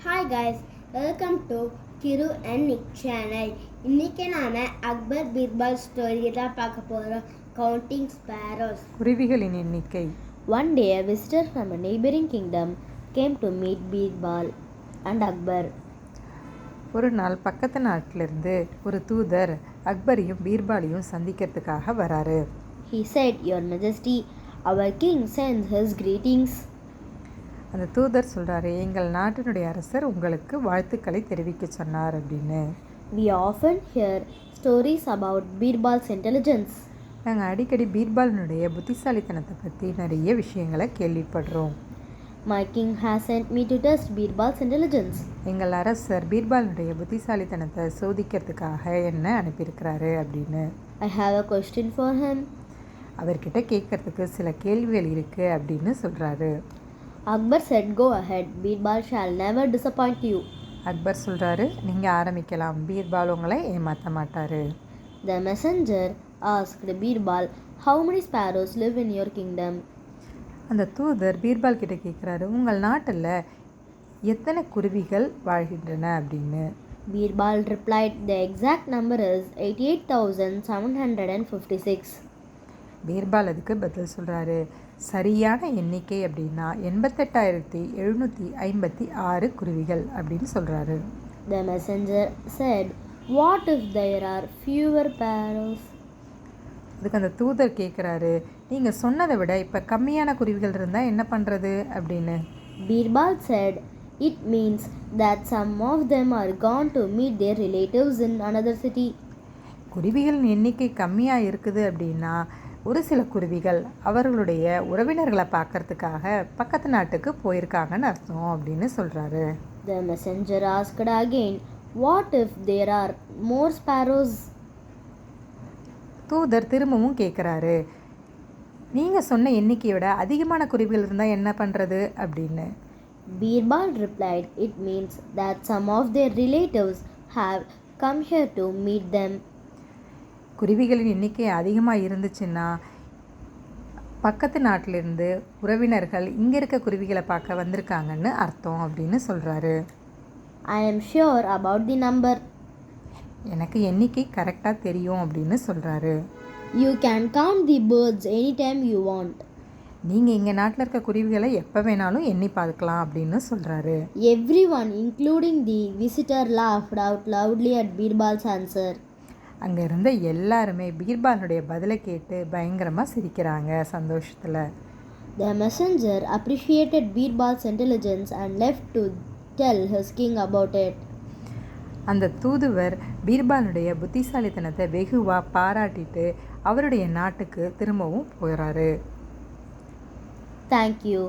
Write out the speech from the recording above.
Hi guys, welcome to Kiru and Nick channel. இன்னைக்கு நாம Akbar Birbal story தான் பார்க்க போறோம். Counting sparrows. குருவிகளின் எண்ணிக்கை. One day a visitor from a neighboring kingdom came to meet Birbal and Akbar. ஒரு நாள் பக்கத்து நாட்டிலிருந்து ஒரு தூதர் அக்பரையும் பீர்பாலையும் சந்திக்கிறதுக்காக வராரு. He said, "Your Majesty, our king sends his greetings." அந்த தூதர் சொல்கிறாரு, எங்கள் நாட்டினுடைய அரசர் உங்களுக்கு வாழ்த்துக்களை தெரிவிக்க சொன்னார் அப்படின்னு. We often hear stories about Birbal's intelligence. நாங்கள் அடிக்கடி பீர்பாலினுடைய புத்திசாலித்தனத்தை பற்றி நிறைய விஷயங்களை கேள்விப்படுறோம். My king has sent me to test Birbal's intelligence. எங்கள் அரசர் பீர்பாலினுடைய புத்திசாலித்தனத்தை சோதிக்கிறதுக்காக என்ன அனுப்பியிருக்கிறாரு அப்படின்னு. I have a question for him. அவர்கிட்ட கேட்கறதுக்கு சில கேள்விகள் இருக்குது அப்படின்னு சொல்கிறாரு. Akbar said, "Go ahead, Birbal shall never disappoint you." Akbar சொல்கிறாரு, நீங்கள் ஆரம்பிக்கலாம், பீர்பால் உங்களை ஏமாற்ற மாட்டார். The messenger asked Birbal, "How many sparrows live in your kingdom?" அந்த தூதர் பீர்பால் கிட்ட கேட்குறாரு, உங்கள் நாட்டில் எத்தனை குருவிகள் வாழ்கின்றன அப்படின்னு. Birbal replied, "The exact number is 88,756." Birbal அதுக்கு பதில் சொல்கிறாரு, சரியான எண்ணிக்கை அப்படின்னா 88,756 குருவிகள் அப்படின்னு சொல்கிறாரு. The messenger said, "What if there are fewer sparrows?" அதுக்கு அந்த தூதர் கேட்குறாரு, நீங்கள் சொன்னதை விட இப்போ கம்மியான குருவிகள் இருந்தால் என்ன பண்ணுறது அப்படின்னு. Birbal said, "It means that some of them are gone to meet their relatives in another city." குருவிகளின் எண்ணிக்கை கம்மியாக இருக்குது அப்படின்னா ஒரு சில குருவிகள் அவர்களுடைய உறவினர்களை பார்க்கறதுக்காக பக்கத்து நாட்டுக்கு போயிருக்காங்கன்னு அர்த்தம் அப்படின்னு சொல்கிறாரு. The messenger asked again, "What if there are more sparrows?" தூதர் திரும்பவும் கேட்குறாரு, நீங்கள் சொன்ன எண்ணிக்கையை விட அதிகமான குருவிகள் இருந்தால் என்ன பண்ணுறது அப்படின்னு. Birbal replied, "It means that some of their relatives have come here to meet them." குருவிகளின் எண்ணிக்கை அதிகமாக இருந்துச்சுன்னா பக்கத்து நாட்டிலிருந்து உறவினர்கள் இங்கே இருக்க குருவிகளை பார்க்க வந்திருக்காங்கன்னு அர்த்தம் அப்படின்னு சொல்கிறாரு. "I am sure about the number." எனக்கு எண்ணிக்கை கரெக்டாக தெரியும் அப்படின்னு சொல்கிறாரு. "You can count the birds anytime you want." நீங்கள் எங்கள் நாட்டில் இருக்க குருவிகளை எப்போ வேணாலும் எண்ணி பார்க்கலாம் அப்படின்னு சொல்கிறாரு. Everyone, including the visitor, laughed out loudly at Birbal's answer. அங்கே இருந்த எல்லாருமே பீர்பாலுடைய பதிலை கேட்டு பயங்கரமாக சிரிக்கிறாங்க சந்தோஷத்தில். The messenger appreciated Birbal's intelligence and left to tell his king about it. அந்த தூதுவர் பீர்பாலுடைய புத்திசாலித்தனத்தை வெகுவாக பாராட்டிட்டு அவருடைய நாட்டுக்கு திரும்பவும் போகிறாரு. Thank you.